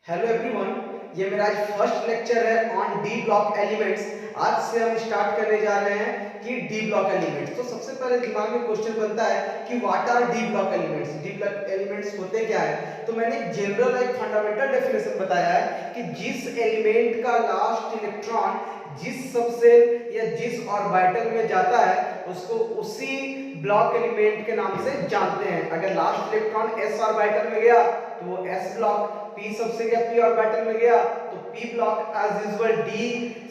Hello everyone, ये मेरा आज फर्स्ट लेक्चर है ऑन डी ब्लॉक एलिमेंट्स। आज से हम स्टार्ट करने जा रहे हैं कि डी ब्लॉक एलिमेंट्स। तो सबसे पहले दिमाग में क्वेश्चन बनता है कि what R D block elements. D block elements होते क्या है? तो मैंने एक जनरल एक फंडामेंटल डेफिनेशन बताया है कि जिस एलिमेंट का लास्ट इलेक्ट्रॉन जिस सबसेल या जिस ऑर्बिटल में जाता है उसको उसी ब्लॉक एलिमेंट के नाम से जानते हैं। अगर लास्ट इलेक्ट्रॉन एस ऑर्बिटल में गया तो वो एस ब्लॉक, p सबसेल या p ऑर्बिटल में गया तो p block, as usual d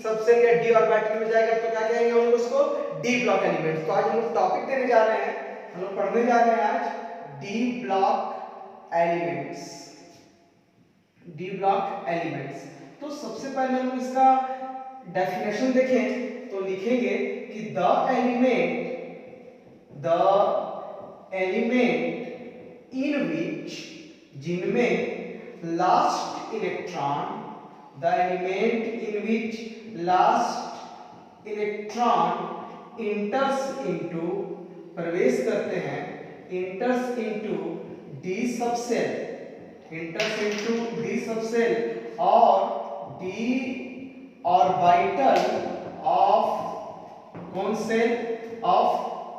subshell या d ऑर्बिटल में जाएगा तो क्या कहेंगे हम लोग उसको d ब्लॉक एलिमेंट। तो आज हम लोग टॉपिक देने जा रहे हैं, हम लोग पढ़ने जा रहे हैं आज d block elements. d block elements तो सबसे पहले हम इसका डेफिनेशन देखें तो लिखेंगे कि द एलिमेंट इन विच, जिनमें last electron, the element in which last electron enters into, प्रवेश करते हैं, enters into D subshell, enters into D subshell और डी ऑर्बिटल ऑफ कौन shell, of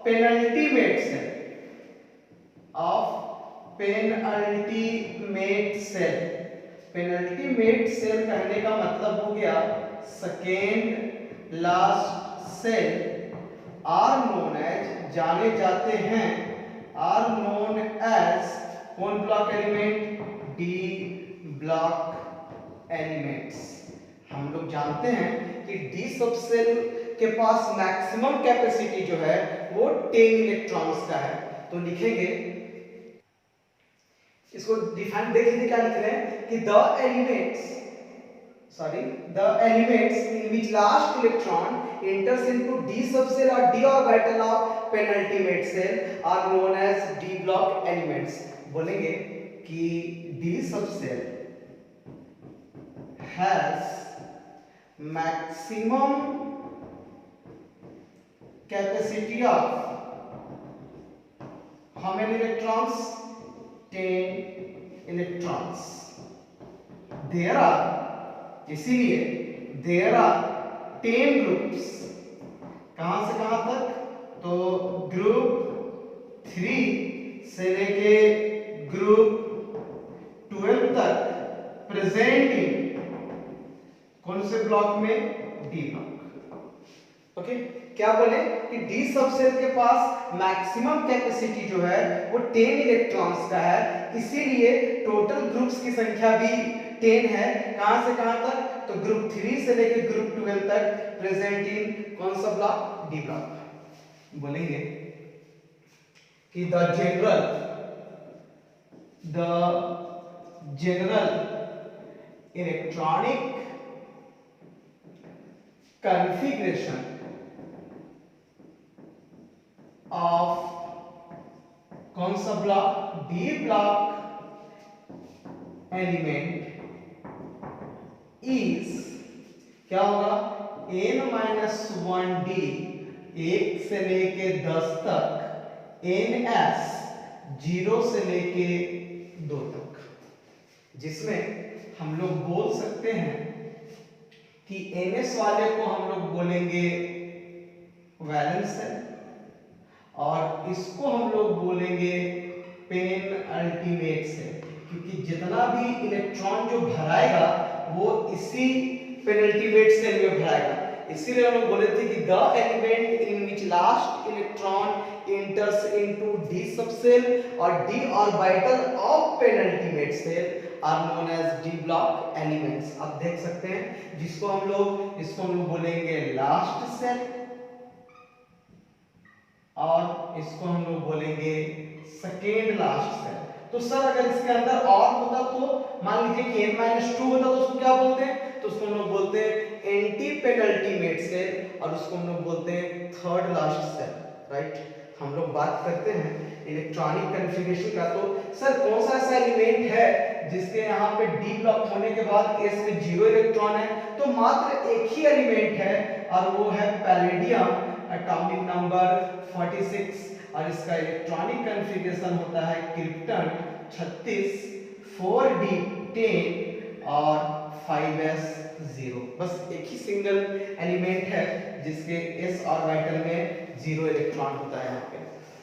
penultimate shell, of penultimate shell. Penultimate shell कहने का मतलब हो गया second last shell, are known as, जाने जाते हैं, आर नोन एज कौन block element, d block elements. हम लोग जानते हैं कि डी सबसेल के पास मैक्सिमम कैपेसिटी जो है वो 10 इलेक्ट्रॉन्स का है। तो लिखेंगे, इसको डिफाइन देख लीजिए क्या लिख रहे हैं कि the elements in which last electron enters into d subcell or d orbital of penultimate cell are known as d block elements। बोलेंगे कि d subcell has maximum capacity of how many electrons, 10 electrons। there are, इसीलिए there are 10 groups, कहां से कहां तक, तो group 3 से लेके ग्रुप 12 तक प्रेजेंट इन कौन से ब्लॉक में, डी ब्लॉक। ओके, क्या बोले कि डी सबसेल के पास मैक्सिमम कैपेसिटी जो है वो 10 इलेक्ट्रॉन्स का है, इसीलिए टोटल ग्रुप्स की संख्या भी 10 है। कहां से कहां तक, तो ग्रुप 3 से लेकर ग्रुप 12 तक प्रेजेंट इन कौन सा ब्लॉक, डी ब्लॉक। बोलेंगे कि the general electronic configuration of कौन सा block, D block element is, क्या होगा, n-1d, 1 से लेके 10 तक, ns 0 से लेके 2 तक, जिसमें हम लोग बोल सकते हैं कि ns वाले को हम लोग बोलेंगे वैलेंस सेल और इसको हम लोग बोलेंगे पेनल्टीमेट सेल, क्योंकि जितना भी इलेक्ट्रॉन जो भराएगा वो इसी पेनल्टीमेट सेल में भराएगा। इसीलिए हम लोग बोले थे कि the element in which last electron enters into D subshell और D orbital of penultimate shell are known as D block elements. आप देख सकते हैं, इसको हम लोग बोलेंगे लास्ट सेल और इसको हम लोग बोलेंगे सेकेंड लास्ट सेल। तो सर अगर इसके अंदर और होता तो मान लीजिए कि n-2 होता तो उसको क्या बोलते हैं, तो उसको हम लोग बोलते हैं एंटी पेनल्टीमेट सेल और उसको हम लोग बोलते हैं थर्ड लास्ट सेल, राइट। हम लोग बात करते हैं इलेक्ट्रॉनिक कॉन्फ़िगरेशन का। तो सर कौन सा ऐसा एलिमेंट है जिसके यहाँ पे डी ब्लॉक होने के बाद s में 0 इलेक्ट्रॉन है? तो मात्र एक ही एलिमेंट है और वो है पैलेडियम, एटॉमिक नंबर 46 और इसका इलेक्ट्रॉनिक कॉन्फ़िगरेशन होता है क्रिप्टन 36 4d10 और 5s 0। बस एक ही सिंगल एलिमेंट है जिसके s ऑर्बिटल में 0 इलेक्ट्रॉन होता है यहाँ पे।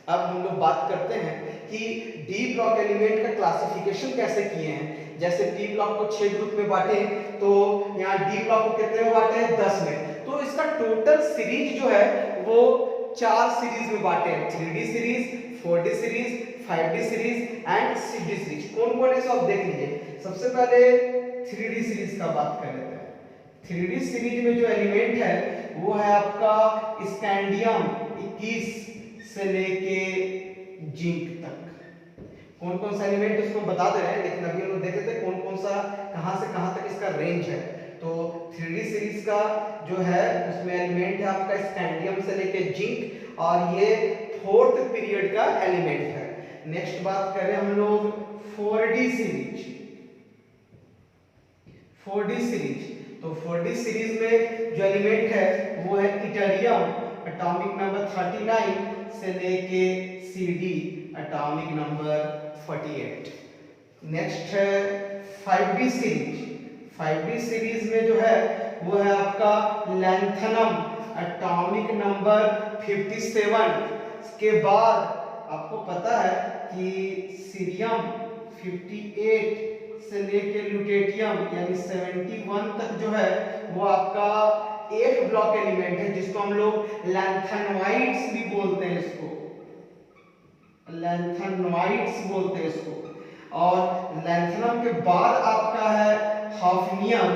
अब हम लोग बात करते हैं कि डी ब्लॉक एलिमेंट का क्लासिफिकेशन कैसे किए हैं। जैसे डी ब्लॉक को 6 ग्रुप में बांटे, तो यहाँ डी ब्लॉक को कितने में बांटे हैं, 10 में। तो इसका टोटल सीरीज जो है वो 4 सीरीज में बांटे हैं, 3D series, 4D series, 5D series and 6D series. कौन कौन है सब देख लीजिए। सबसे पहले 3D सीरीज का बात कर लेते हैं। 3D सीरीज में जो एलिमेंट है वो है आपका स्कैंडियम 21 से लेके जिंक तक। कौन कौन सा एलिमेंट उसको बता दे रहे हैं, लेकिन अभी हम लोग देख लेते हैं कौन कौन सा कहां से कहां तक इसका रेंज है। तो 3D सीरीज का जो है उसमें एलिमेंट है आपका स्कैंडियम से लेके जिंक, और ये 4th पीरियड का एलिमेंट है। नेक्स्ट बात करें हम लोग 4D सीरीज। 4D सीरीज, तो 4D सीरीज में जो एलिमेंट है वो है इटरियम एटॉमिक नंबर 39 से लेके CD एटॉमिक नंबर 48। नेक्स्ट है 5D सीरीज। 5D सीरीज में जो है वो है आपका लैंथनम एटॉमिक नंबर 57 के बाद आपको पता है कि सीरियम 58 से लेके ल्यूटेटियम यानी 71 तक जो है वो आपका एक ब्लॉक एलिमेंट है, जिसको हम लोग लैंथेनोइड्स भी बोलते हैं। इसको लैंथेनोइड्स बोलते हैं इसको। और लैंथेनम के बाद आपका है हाफनियम,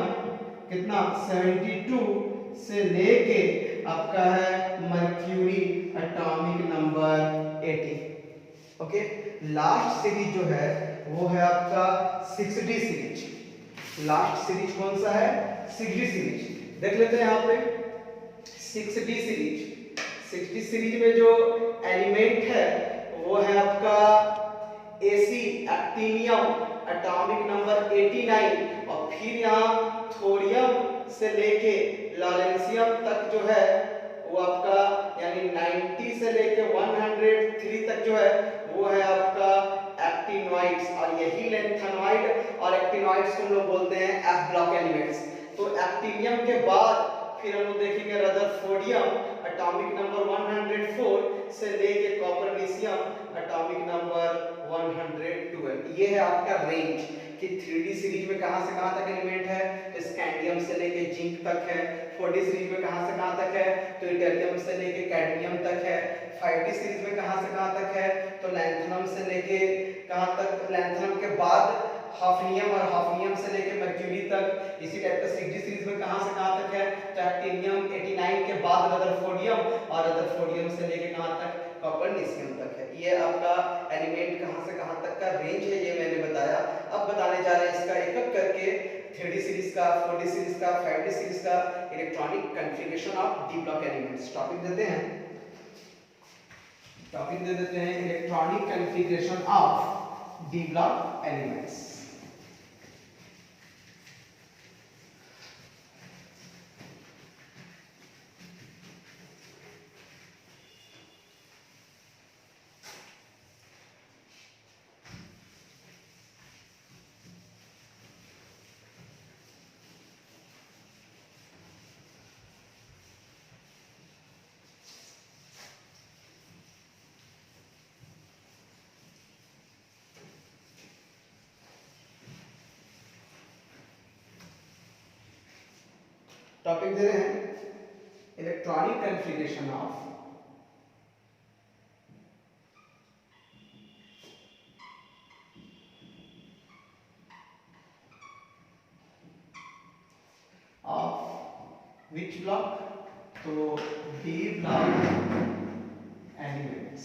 कितना 72 से लेके आपका है mercury atomic number 80। Okay, last series जो है वो है आपका 6D सीरीज। लास्ट सीरीज कौन सा है, 6D सीरीज। देख लेते हैं यहाँ पे 6D सीरीज। 6D सीरीज में जो एलिमेंट है वो है आपका Ac एक्टिनियम एटॉमिक नंबर 89, और फिर यहाँ थोरियम से लेके लॉरेंसियम तक जो है वो आपका यानी 90 से लेके 103 तक जो है वो है आपका एक्टिनोइड्स। और यही लैंथेनोइड और एक्टिनोइड्स को हम लोग बोलते हैं एफ ब्लॉक एलिमेंट्स। तो एक्टिनियम के बाद फिर हम लोग देखेंगे रदरफोर्डियम एटॉमिक नंबर 104 से लेके कॉपरनिशियम एटॉमिक नंबर 112। ये है आपका रेंज कि 3D सीरीज में कहां से कहां तक एलिमेंट है, तो स्कैंडियम से लेके जिंक तक है। 4D सीरीज में कहां से कहां तक है, तो इटरियम से लेके कैडमियम तक है। 5D सीरीज में कहां से कहां तक है, तो लैंथेनम से लेके कहां तक, लैंथेनम के बाद हाफनियम और हाफनियम से लेके मर्क्यूरी तक। इसी टाइप का 6D सीरीज में कहां से कहां तक है, तो एक्टिनियम 89 के बाद रदरफोर्डियम, और रदरफोर्डियम से लेके कहां तक, कॉपरनिशियम तक है। ये आपका एलिमेंट कहां से कहां तक का रेंज है, ये मैंने बताया। अब बताने जा रहे हैं इसका एक एक करके 3D सीरीज का, 4D सीरीज का, 5D सीरीज का electronic configuration of D block elements. Topic देते हैं, टॉपिक दे देते हैं electronic configuration of D block elements. Topic दे रहे हैं electronic configuration of which block, तो डी ब्लॉक एलिमेंट्स।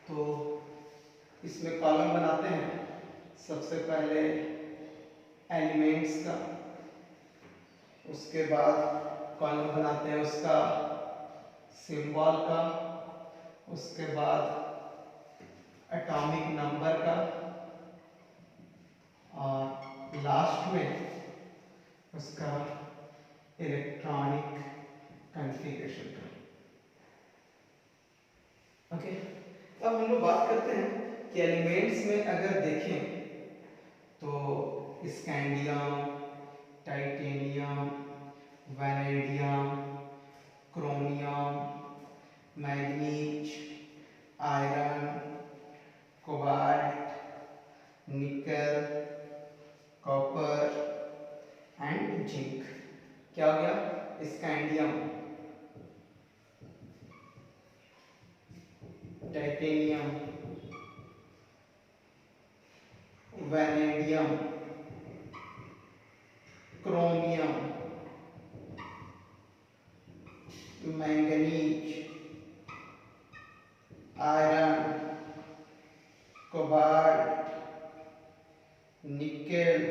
तो इसमें कॉलम बनाते हैं। सबसे पहले एलिमेंट्स का, उसके बाद कॉलम बनाते हैं उसका सिंबल का, उसके बाद एटॉमिक नंबर का, और लास्ट में उसका इलेक्ट्रॉनिक कॉन्फ़िगरेशन का। ओके, अब हम लोग बात करते हैं कि एलिमेंट्स में अगर देखें तो scandium, titanium, vanadium, chromium, manganese, iron, cobalt, निकल, कॉपर एंड जिंक। क्या हो गया? Scandium, titanium, vanadium, chromium, manganese, iron, cobalt, nickel,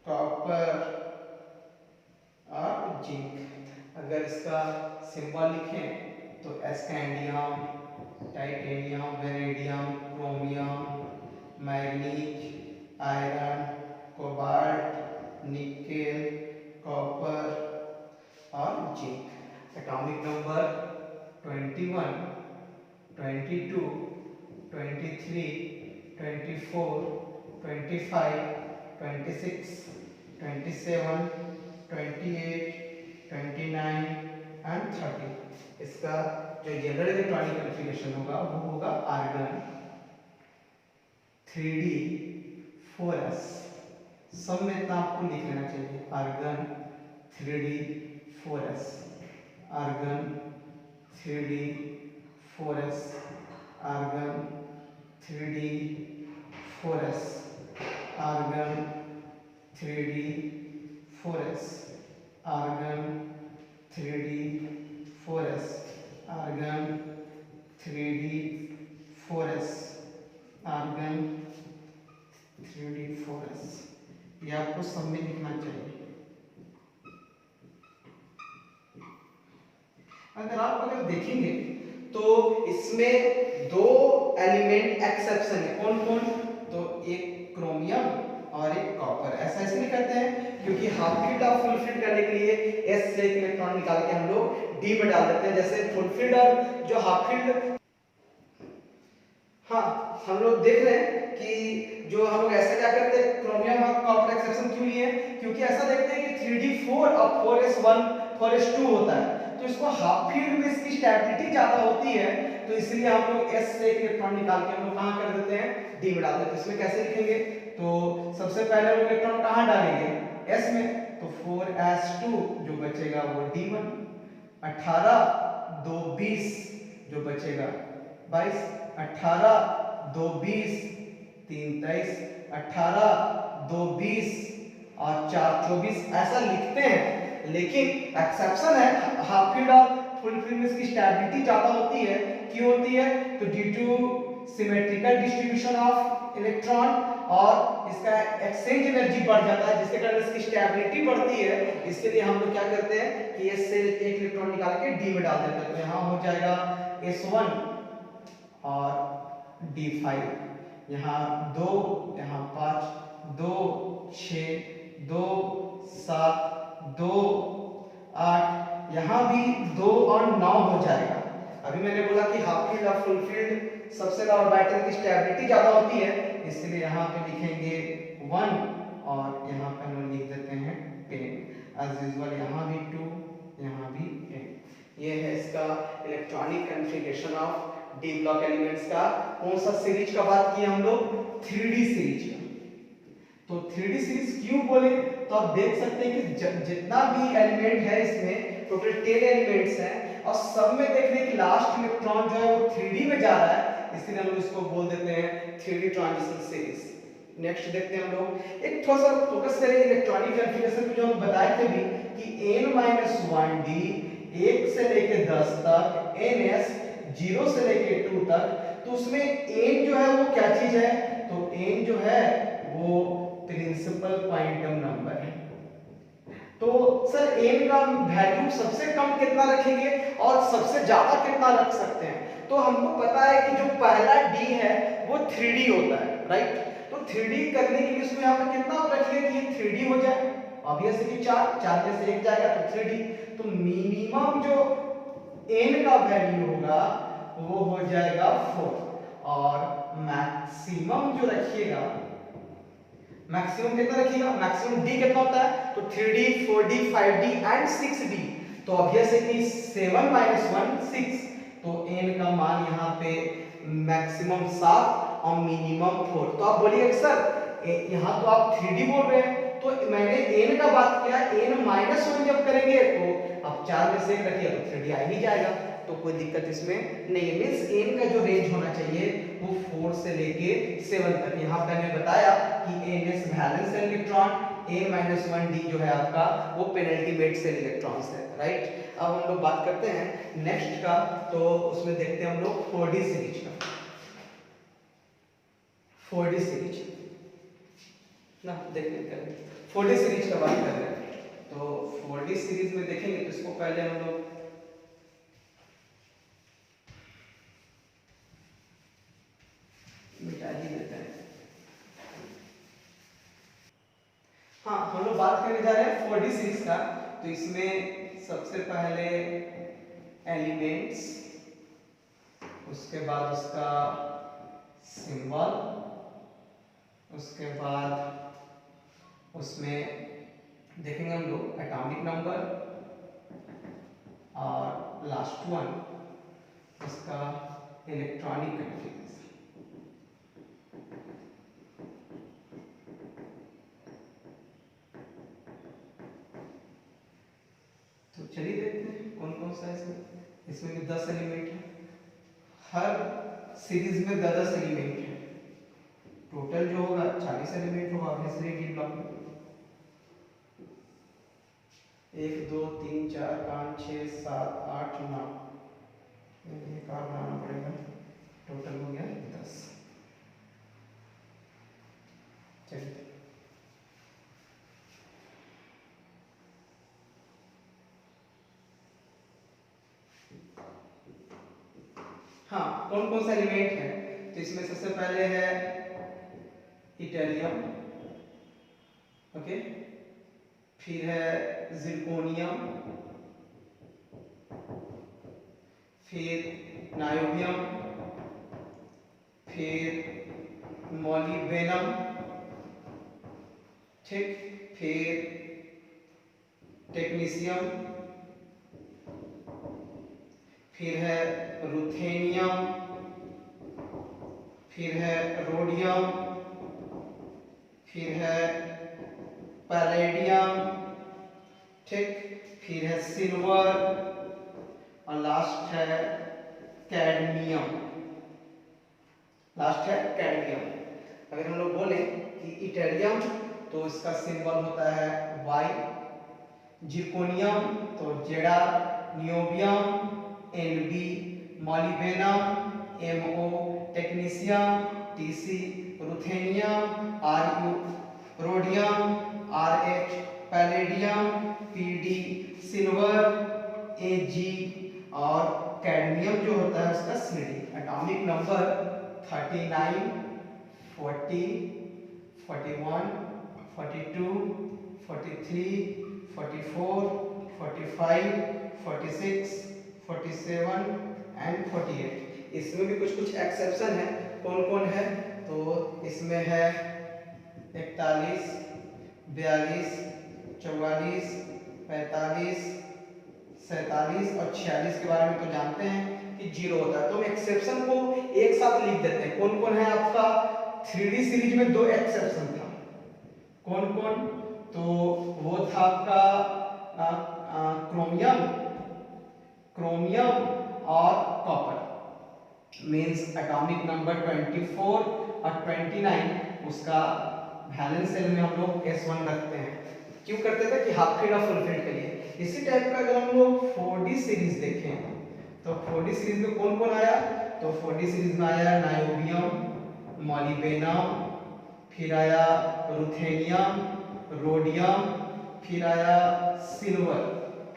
copper और जिंक। अगर इसका सिंबल लिखें तो scandium, titanium, vanadium, chromium, manganese, iron, cobalt, nickel, copper और जिंक। Atomic number 21, 22, 23, 24, 25, 26, 27, 28, 29 and 30। इसका जो जनरल इलेक्ट्रॉनिक कॉन्फ़िगरेशन होगा वो होगा आर्गन 3d4s। सब में इतना आपको लिख लेना चाहिए, argon 3d4s, argon 3d4s, argon 3d4s, argon 3d4s, argon 3d4s, argon 3d4s, argon 3d4s। ये आपको सब में लिखना चाहिए। अगर देखेंगे तो इसमें दो एलिमेंट एक्सेप्शन है। कौन कौन? तो एक क्रोमियम और एक कॉपर। ऐसा इसलिए करते हैं क्योंकि हाफ फील्ड और फुल फील्ड करने के लिए एस से एक इलेक्ट्रॉन निकाल के हम लोग डी में डाल देते हैं। जैसे फुल फील्ड और जो हाफ फील्ड, हाँ हम लोग देख रहे हैं कि जो हम लोग ऐसा क्या करते हैं, क्रोमियम और कॉपर एक्सेप्शन क्यों लिए? क्योंकि ऐसा देखते हैं कि 3d4 और 4s1 4s2 होता है, तो इसको हाफ फील्ड में इसकी स्टेबिलिटी ज्यादा होती है, तो इसलिए हम लोग s से एक इलेक्ट्रॉन निकाल के हम लोग कहां कर देते हैं? d में डाल देते हैं। इसमें कैसे लिखेंगे? तो सबसे पहले हम इलेक्ट्रॉन कहां डालेंगे? s में, तो 4s2 जो बचेगा वो d1, 18 2 20 जो बचेगा 22, 18 2 20 3 23, 18 2 20 और 4 24 ऐसा लिखते हैं। लेकिन एक्सेप्शन है, हाफ फील्ड और फुल फील्ड में इसकी स्टेबिलिटी ज्यादा होती है। क्यों होती है? तो due two symmetrical distribution of electron और इसका एक्सचेंज एनर्जी बढ़ जाता है, जिसके कारण इसकी स्टेबिलिटी बढ़ती है। इसके लिए हम लोग क्या करते हैं कि S से एक इलेक्ट्रॉन निकाल के D में डाल देते हैं। तो यहाँ हो जाएगा S1 और D5, यहाँ 2, यहाँ 5, 2 6, 2 7, 2 8, यहाँ भी 2 और 9 हो जाएगा। अभी मैंने बोला कि हाफ फील्ड और फुल फील्ड सबसे ऑर्बिटल की स्टेबिलिटी ज्यादा होती है, इसलिए यहाँ पे लिखेंगे 1 और यहाँ पे हम लिख देते हैं 10। एज यूजुअल यहाँ भी 2, यहाँ भी 10। ये है इसका electronic configuration of D block elements का। कौन सा सीरीज का बात की हम लोग? 3D सीरीज का। तो 3D सीरीज क्यों बोले? तो आप देख सकते हैं कि जितना भी एलिमेंट है इसमें टोटल 10 एलिमेंट्स हैं और सब में देख रहे हैं कि लास्ट इलेक्ट्रॉन जो है वो 3D में जा रहा है, इसलिए हम इसको बोल देते हैं 3D ट्रांजिशन सीरीज। नेक्स्ट देखते हैं हम लोग एक थोड़ा सा फोकस करें इलेक्ट्रॉनिक कॉन्फ़िगरेशन जो हम बताए थे भी कि n-1d 1 से लेके 10 तक, ns 0 से लेके 2 तक, तो उसमें n जो है वो क्या चीज है? तो n जो है वो प्रिंसिपल क्वांटम नंबर है। तो सर n का वैल्यू सबसे कम कितना रखेंगे और सबसे ज्यादा कितना रख सकते हैं? तो हमको पता है कि जो पहला d है वो 3D होता है, राइट? तो 3D करने के लिए उसमें यहाँ पर कितना रखिए कि ये 3D हो जाए। ऑब्वियस है कि 4 में से 1 जाएगा तो 3D। तो मिनिमम जो n का वैल्यू होगा वो हो जाएगा 4 और मैक्सिमम जो रखिएगा, मैक्सिमम कितना रखिएगा, मैक्सिमम डी कितना होता है, तो 3D 4D 5D and 6D। तो ऑब्वियस है कि 7 - 1 6, तो n का मान यहाँ पे मैक्सिमम 7 और मिनिमम 4। तो आप बोलिए सर यहाँ तो आप 3D बोल रहे हैं, तो मैंने n का बात किया, n - 1 जब करेंगे तो अब 4 में से एक रखिए तो 3D आ ही जाएगा, तो कोई दिक्कत इसमें नहीं है। मींस n का जो रेंज होना चाहिए वो 4 से लेके 7 तक। यहाँ पे मैंने बताया कि n is valence electron, a - 1d जो है आपका वो पेनल्टीमेट सेल इलेक्ट्रॉन्स है, राइट। अब हम लोग बात करते हैं नेक्स्ट का, तो उसमें देखते हैं हम लोग 4D सीरीज का। 4D सीरीज ना देखते हैं, 4D सीरीज का बात कर रहे हैं। तो 4D सीरीज में देखेंगे तो इसको पहले हम लोग मिटा ही देते हैं। हाँ, हम लोग बात करने जा रहे हैं 4D सीरीज का। तो इसमें सबसे पहले एलिमेंट्स, उसके बाद उसका सिंबल, उसके बाद उसमें देखेंगे हम लोग एटॉमिक नंबर, और लास्ट वन उसका इलेक्ट्रॉनिक कॉन्फ़िगरेशन। तो चलिए देखते हैं कौन कौन सा है इसमें। इसमें भी 10 एलिमेंट है, हर सीरीज में 10 एलिमेंट है, टोटल जो होगा 40 एलिमेंट होगा ऑब्वियसली डी ब्लॉक में। 1 2 3 4 5 6 7 8 9, एक और बनाना पड़ेगा, टोटल हो गया 10। चलिए हाँ, कौन कौन सा एलिमेंट है, तो इसमें सबसे पहले है इटैलियम, ओके, फिर है जिरकोनियम, फिर नायोबियम, फिर मोलिब्डेनम, ठीक, फिर टेक्नीशियम, फिर है रुथेनियम, फिर है रोडियम, फिर है पैलेडियम, ठीक, फिर है सिल्वर, और लास्ट है कैडमियम। लास्ट है कैडमियम। अगर हम लोग बोले कि इटैलियम तो इसका सिंबल होता है Y, जिरकोनियम तो जेडा, niobium NB, molybdenum MO, technetium TC, ruthenium RU, rhodium RH, palladium PD, silver AG, और कैडमियम जो होता है उसका CD। Atomic number 39, 40, 41, 42, 43, 44, 45, 46, 47 and 48। इसमें भी कुछ कुछ एक्सेप्शन है। कौन कौन है, तो इसमें है 41, 42, 44, 45, 47 और 46 के बारे में तो जानते हैं कि 0 होता है, तो हम एक्सेप्शन को एक साथ लिख देते हैं। कौन कौन है आपका 3D सीरीज में 2 एक्सेप्शन था, कौन कौन, तो वो था आपका क्रोमियम और कॉपर। मींस एटॉमिक नंबर 24 और 29 उसका वैलेंस सेल में हम लोग S1 रखते हैं। क्यों करते थे कि हाफ फील्ड और फुल फील्ड के लिए। इसी टाइप का अगर हम लोग 4D सीरीज देखें तो 4D सीरीज में कौन कौन आया, तो 4D सीरीज में आया नायोबियम, मॉलिबेनम, फिर आया रुथेनियम, रोडियम, फिर आया सिल्वर।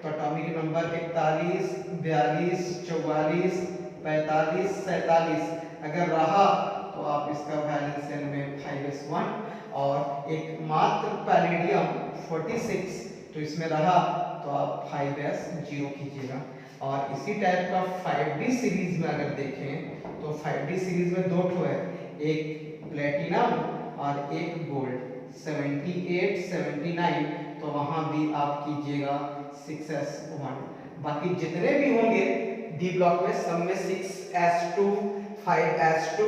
तो एटॉमिक नंबर 41, 42, 44, 45, 47 अगर रहा तो आप इसका वैलेंस सेल में 5s1, और एक मात्र पैलेडियम 46 तो इसमें रहा तो आप 5s0 कीजिएगा। और इसी टाइप का 5D सीरीज में अगर देखें तो 5D सीरीज में दो ठो है, एक प्लेटिनम और एक गोल्ड, 78 79, तो वहां भी आप कीजिएगा 6s1। बाकी जितने भी होंगे डी ब्लॉक में सब में 6s2 5s2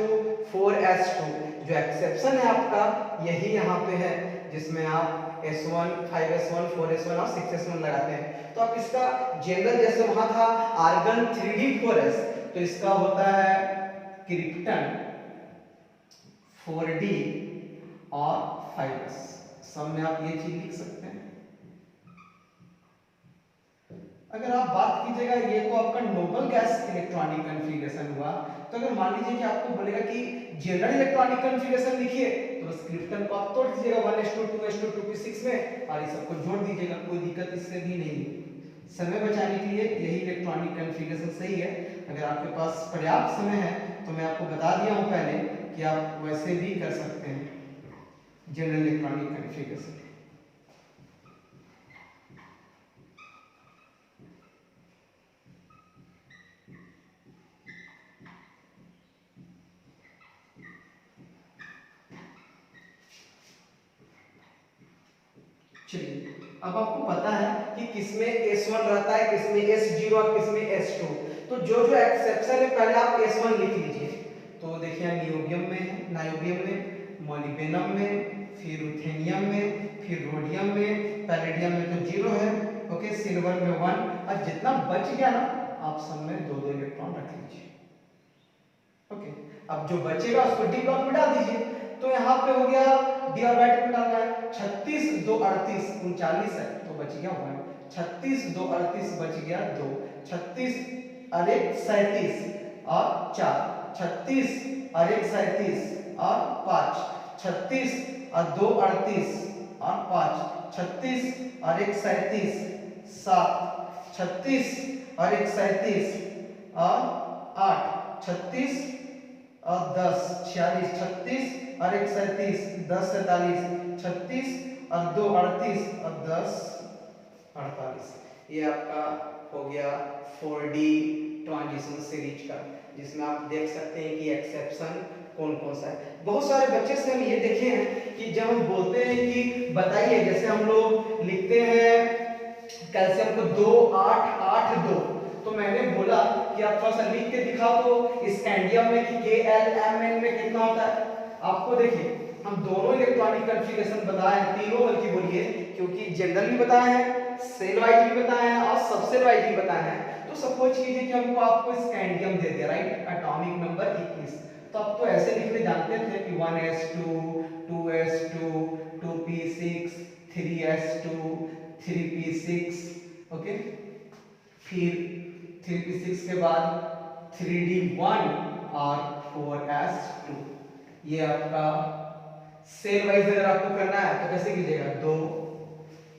4s2, जो एक्सेप्शन है आपका यही यहाँ पे है, जिसमें आप S1 5s1 4s1 और 6s1 लगाते हैं। तो आप इसका जनरल जैसे वहां था आर्गन 3d4s, तो इसका होता है क्रिप्टन 4d और 5s। सब में आप ये चीज लिख सकते हैं। अगर आप बात कीजिएगा, ये तो आपका नोबल गैस इलेक्ट्रॉनिक कॉन्फ़िगरेशन हुआ। तो अगर मान लीजिए कि आपको बोलेगा कि जनरल इलेक्ट्रॉनिक कॉन्फ़िगरेशन लिखिए, तो बस क्रिप्टन को आप तोड़ दीजिएगा 1s2 2s2 2p6 में और ये सबको जोड़ दीजिएगा, कोई दिक्कत इससे भी नहीं है। समय बचाने के लिए यही इलेक्ट्रॉनिक कॉन्फ़िगरेशन सही है। अगर आपके पास पर्याप्त समय है तो मैं आपको बता दिया हूं पहले कि आप वैसे भी कर सकते हैं जनरल इलेक्ट्रॉनिक कॉन्फ़िगरेशन। चलिए, अब आपको पता है कि किसमें S1 रहता है, किसमें S0 और किसमें S2। तो जो जो एक्सेप्शन है पहले आप S1 लिख लीजिए। तो देखिए नियोबियम में है, नायोबियम में, मोलिब्डेनम में, फिर रुथेनियम में, फिर रोडियम में, पैलेडियम में तो 0 है, ओके, सिल्वर में 1, और जितना बच गया ना आप सब में 2-2 इलेक्ट्रॉन रख लीजिए। ओके, अब जो बचेगा उसको डी ब्लॉक में डाल दीजिए। तो यहाँ पे हो गया डी ऑर्बिटल में डालना है 36 2 38 39 है, तो बच गया 1, 36 2 38 बच गया 2, 36 और 1 37 और 4, 36 और 1 37 और 5, 36 और 2 38 और 5, 36 और 1 37 7, 36 और 1 37 और 8, 36 और 10 46, 36 और 1 37 10 47, 36 और 2 38 और 10 48। ये आपका हो गया 4D ट्रांजिशन सीरीज का, जिसमें आप देख सकते हैं कि एक्सेप्शन कौन कौन सा है। बहुत सारे बच्चे से हम ये देखे हैं कि जब हम बोलते हैं कि बताइए, जैसे हम लोग लिखते हैं कैल्शियम को 2 8 8 2, तो मैंने बोला कि आप थोड़ा सा लिख के दिखाओ तो स्कैंडियम में कि KLMN में कितना होता है। आपको देखिए हम दोनों इलेक्ट्रॉनिक कॉन्फ़िगरेशन बताए हैं, तीनों बल्कि बोलिए, क्योंकि जनरल भी बताए हैं, सेल वाइज भी बताए हैं और सब सेल वाइज भी बताए हैं। तो सपोज कीजिए कि हमको आपको स्कैंडियम दे दिया, राइट, एटॉमिक नंबर 21, तो आप तो ऐसे लिखने जानते थे कि 1s2 2s2 2p6 3s2 3p6, okay, फिर 3p6 के बाद 3d1 और 4s2। ये आपका सेल वाइज अगर आपको करना है तो कैसे कीजिएगा, 2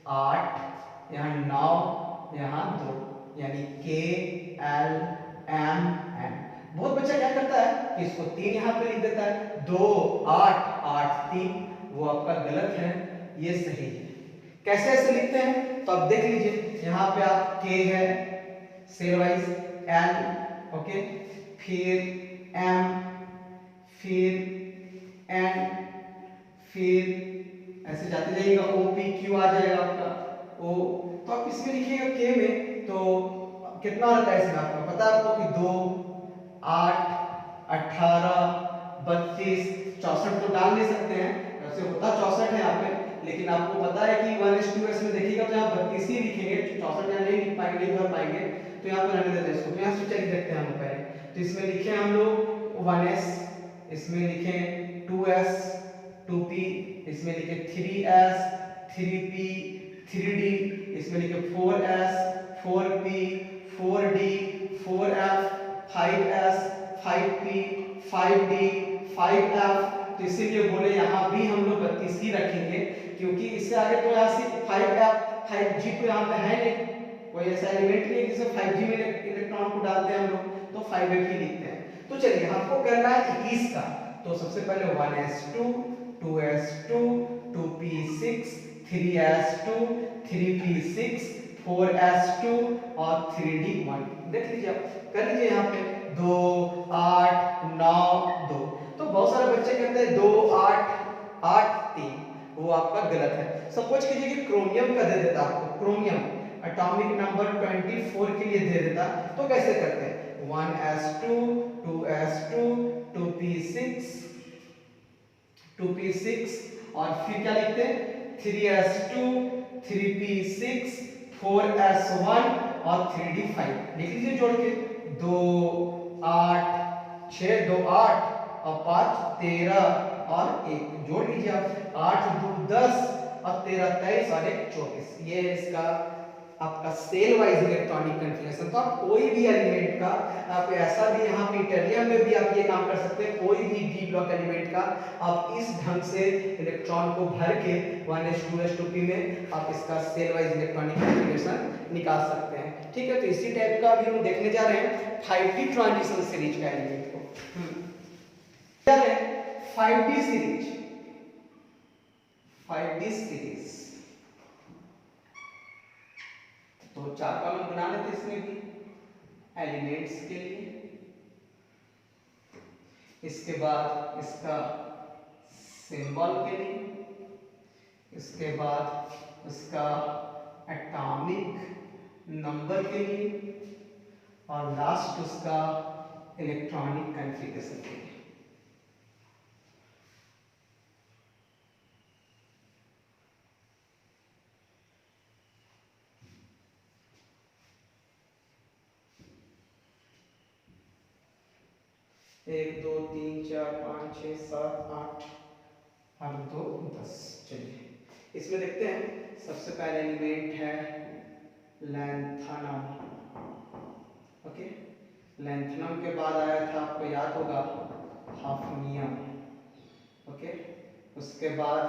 8 यहाँ 9 यहाँ 2, यानी KLMN। बहुत बच्चा क्या करता है कि इसको 3 यहाँ पे लिख देता है, 2 8 8 3, वो आपका गलत है, ये सही है। कैसे ऐसे लिखते हैं तो आप देख लीजिए, यहाँ पे आप K है सेल वाइज, L, ओके, फिर M, फिर N, फिर ऐसे जाते जाइएगा, OPQ आ जाएगा आपका O। तो आप इसमें लिखिएगा K में, तो कितना रहता है इसमें आपको पता है आपको कि 2 8 18 32 64 तो डाल नहीं सकते हैं, वैसे होता 64 है यहाँ पे, लेकिन आपको पता है कि 1s2s में देखिएगा तो यहाँ 32 ही लिखेंगे, 64 यहाँ नहीं लिख पाएंगे, नहीं भर पाएंगे, तो यहाँ पर रहने देते हैं इसको। तो यहाँ से चलिए देखते हैं हम पहले, तो इसमें लिखे हम लोग 1s, इसमें लिखे 2s 2p, इसमें लिखे 3s 3p 3d, इसमें लिखे 4s 4p 4d 4f 5s 5p 5d 5f। तो इसीलिए बोले यहाँ भी हम लोग 32 ही रखेंगे, क्योंकि इससे आगे तो यहाँ से 5f 5g तो यहाँ पे है नहीं, कोई ऐसा एलिमेंट नहीं है जिसे 5g में इलेक्ट्रॉन को डालते हैं हम लोग, तो 5f ही लिखते हैं। तो चलिए हमको करना है 21 का, तो सबसे पहले 1s2 2s2 2p6 3s2 3p6 4s2 और 3d1। देख लीजिए आप, कर लीजिए यहाँ पे 2 8 9 2। तो बहुत सारे बच्चे कहते हैं 2 8 8 3, वो आपका गलत है। सपोज कीजिए कि क्रोमियम का दे देता आपको, क्रोमियम एटॉमिक नंबर 24 के लिए दे देता, तो कैसे करते हैं? 1s2 2s2 2p6 2p6 और फिर क्या लिखते हैं? 3s2 3p6 4s1 और 3d5। लिख लीजिए जोड़ के 2 8 6 2 8 और 5 13 और 1 जोड़ लीजिए आप, 8 2 10 और 13 23 और 1 24। ये है इसका आपका सेल वाइज इलेक्ट्रॉनिक कन्फिगरेशन। तो आप कोई भी एलिमेंट का, आप ऐसा भी यहाँ पे इटरियम में भी आप ये काम कर सकते हैं, कोई भी डी ब्लॉक एलिमेंट का आप इस ढंग से इलेक्ट्रॉन को भर के 1s 2s 2p में आप इसका सेल वाइज इलेक्ट्रॉनिक कन्फिगरेशन निकाल सकते हैं। ठीक है, तो इसी टाइप का अभी हम देखने जा रहे हैं 5d ट्रांजिशन सीरीज का एलिमेंट को। 5d सीरीज, 5d सीरीज तो 4 कॉलम बना लेते इसमें भी एलिमेंट्स के लिए। इसके बाद इसका सिंबल के लिए, इसके बाद इसका एटॉमिक नंबर के लिए और लास्ट उसका इलेक्ट्रॉनिक कॉन्फ़िगरेशन के लिए। एक 2 3 4 5 6 7 8 और 2 10। चलिए इसमें देखते हैं। सबसे पहले एलिमेंट है लैंथनम। ओके, लैंथनम के बाद आया था, आपको याद होगा, हाफनियम। ओके, उसके बाद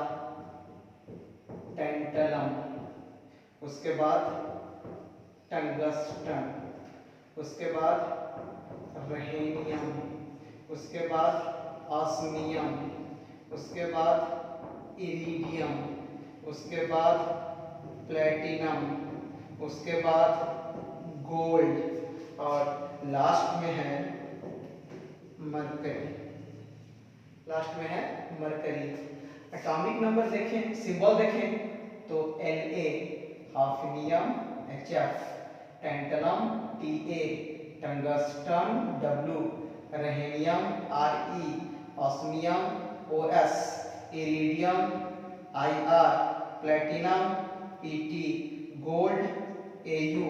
टेंटलम, उसके बाद टंगस्टन, उसके बाद रहेनियम, उसके बाद ऑस्मियम, उसके बाद इरिडियम, उसके बाद प्लेटिनम, उसके बाद गोल्ड और लास्ट में है मरकरी। लास्ट में है मरकरी। एटॉमिक नंबर देखें, सिंबल देखें तो Na hafnium Hf, tantalum Ta, tungsten W, रहेनियम Re, osmium Os, iridium Ir, platinum Pt, gold Au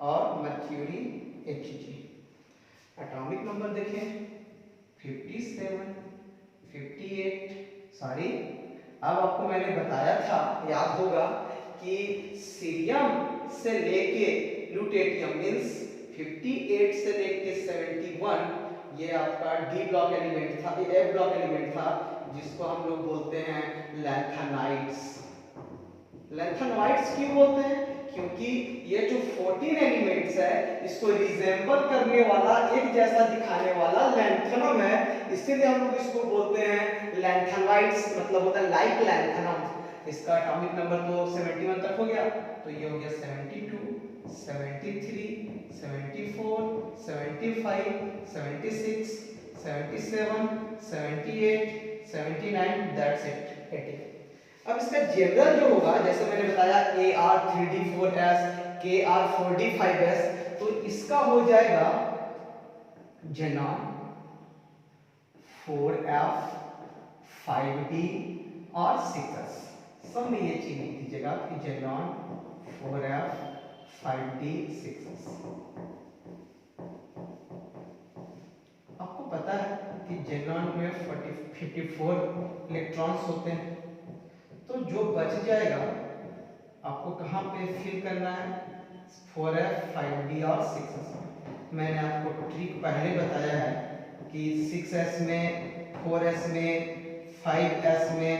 और मर्क्यूरी Hg। एटॉमिक नंबर देखें 57 58 सॉरी, अब आपको मैंने बताया था, याद होगा, कि सीरियम से लेके ल्यूटेटियम मींस 58 से लेके 71 ये आपका डी ब्लॉक एलिमेंट था, ये एफ ब्लॉक एलिमेंट था, जिसको हम लोग बोलते हैं लैंथेनाइड्स। लैंथेनाइड्स क्यों बोलते हैं? क्योंकि ये जो 14 एलिमेंट्स है इसको रिजेंबल करने वाला, एक जैसा दिखाने वाला लैंथनम है, इसीलिए हम लोग इसको बोलते हैं लैंथेनाइड्स, मतलब होता है लाइक लैंथनम। इसका एटॉमिक नंबर तो 71 तक हो गया, तो ये हो गया 72 73 74 75 76 77 78 79 दैट्स इट 80। अब इसका जनरल जो होगा, जैसे मैंने बताया AR3D4S, KR4D5S, तो इसका हो जाएगा जेनॉन 4F 5D और 6S। सब में ये चीज लिख दीजिएगा कि जेनॉन 4F 5D 6S। आपको पता है कि जेनॉन में 54 इलेक्ट्रॉन्स होते हैं, तो जो बच जाएगा आपको कहाँ पे फिल करना है? 4F 5D और 6S। मैंने आपको ट्रिक पहले बताया है कि 6S में, 4S में, 5S में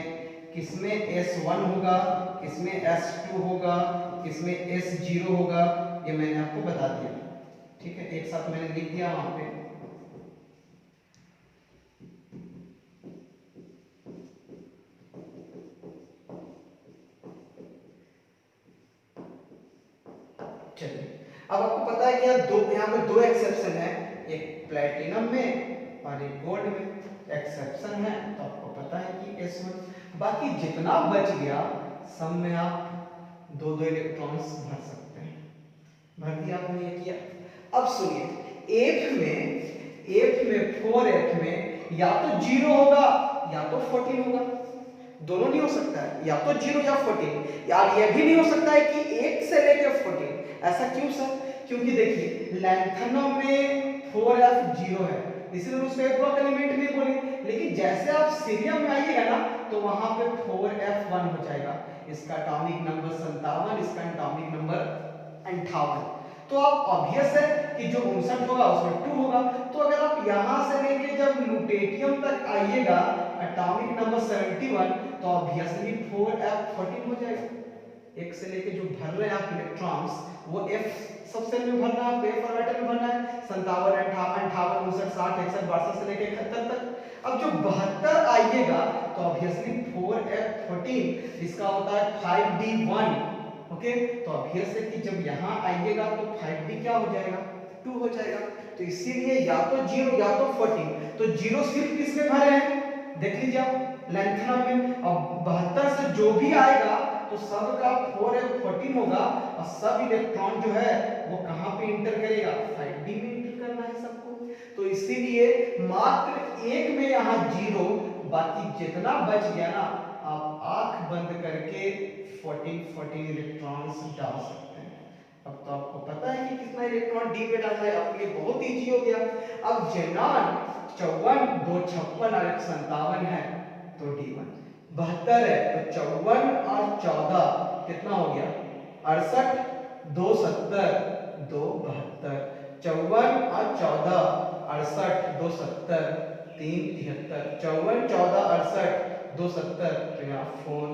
किसमें S1 होगा, किसमें S2 होगा, किसमें S0 होगा, ये मैंने आपको बता दिया। ठीक है, एक साथ मैंने लिख दिया वहां पे। है कि यहाँ पे दो एक्सेप्शन है, एक प्लेटिनम में और एक गोल्ड में एक्सेप्शन है, तो आपको पता है कि S1। बाकी जितना बच गया सब में आप दो दो इलेक्ट्रॉन्स भर सकते हैं। भर दिया आपने ये किया। अब सुनिए एफ में 4f में या तो 0 होगा या तो 14 होगा, दोनों नहीं हो सकता है, या तो 0 या 14। यार ये भी नहीं हो सकता है कि 1 से लेकर 14। ऐसा क्यों सर? क्योंकि देखिए लैंथनम में 4f 0 है, इसलिए उसको एक ब्लॉक एलिमेंट नहीं बोले, लेकिन जैसे आप सीरियम में आइएगा ना तो वहां पे 4f1 हो जाएगा। इसका एटॉमिक नंबर 57, इसका एटॉमिक नंबर 58। तो आप ऑब्वियस है कि जो 59 होगा उसमें 2 होगा। तो अगर आप यहां से लेके जब लुटेटियम तक आइएगा एटॉमिक नंबर 71, तो ऑब्वियसली 4f14 हो जाएगा। एक से लेके जो भर रहे हैं आप इलेक्ट्रॉन्स वो f सब सेल में भरना है, f ऑर्बिटल में भरना है। 57, 58, 59, 60, 61, 62 से लेके 71 तक। अब जो 72 आइएगा तो ऑब्वियसली 4f14 इसका होता है 5d1। ओके, तो ऑब्वियस है कि जब यहाँ आइएगा तो 5d क्या हो जाएगा? 2 हो जाएगा। तो इसीलिए या तो 0 या तो 14। तो 0 सिर्फ किसमें भरे हैं? देख लीजिए आप लैंथनम में। अब 72 से जो भी आएगा तो सब का 4f14 होगा और सब इलेक्ट्रॉन जो है वो कहां पे इंटर करेगा? 5d में इंटर करना है सबको। तो इसीलिए मात्र एक में यहाँ 0, बाकी जितना बच गया ना आप आंख बंद करके 14 इलेक्ट्रॉन्स डाल सकते हैं। अब तो आपको पता है कि कितना इलेक्ट्रॉन डी में डालना है, आपके लिए बहुत इजी हो गया। अब जेनॉन 54, 2 56 और 1 57 है तो d1। 72 है तो 54 और 14 कितना हो गया? 68, 2 70, 2 72। 54 और 14 68, 2 70, 3 73। 54, 14, 68, 2 70 तो यहाँ 4।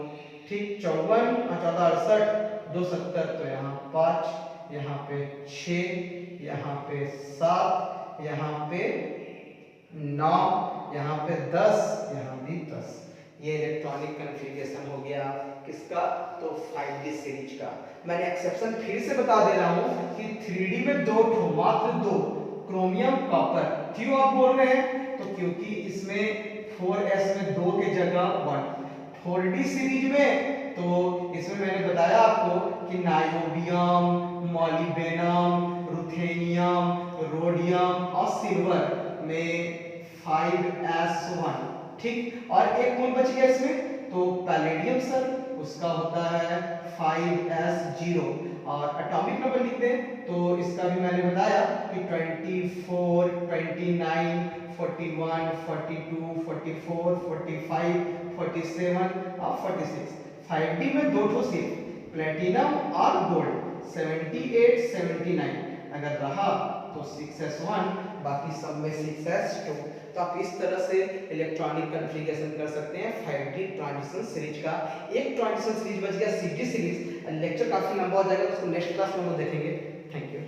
ठीक, 54 और 14 68, 2 70 तो यहाँ 5, यहाँ पे 6, यहाँ पे 7, यहाँ पे 9, यहाँ पे 10, यहाँ भी 10। ये इलेक्ट्रॉनिक कॉन्फ़िगरेशन हो गया किसका? तो 5d सीरीज का। मैंने एक्सेप्शन फिर से बता दे रहा हूँ कि 3d में मात्र दो क्रोमियम कॉपर। क्यों आप बोल रहे हैं? तो क्योंकि इसमें 4s में 2 के जगह 1। 4d सीरीज में तो इसमें मैंने बताया आपको कि नायोबियम, मॉलिब्डेनम, रुथेनियम, रोडियम और सिल्वर में 5s1। ठीक, और एक कौन बच गया इसमें? तो पैलेडियम सर, उसका होता है 5s0। और एटॉमिक नंबर लिख दें तो इसका भी मैंने बताया कि 24, 29, 41, 42, 44, 45, 47 और 46। 5d में 2 सिर्फ प्लेटिनम और गोल्ड 78, 79। अगर रहा तो 6s1, बाकी सब में 6s2। तो आप इस तरह से इलेक्ट्रॉनिक कॉन्फ़िगरेशन कर सकते हैं 5d ट्रांजिशन सीरीज का। एक ट्रांजिशन सीरीज बच गया 6d सीरीज। लेक्चर काफी लंबा हो जाएगा तो उसको नेक्स्ट क्लास में हम देखेंगे। Thank you.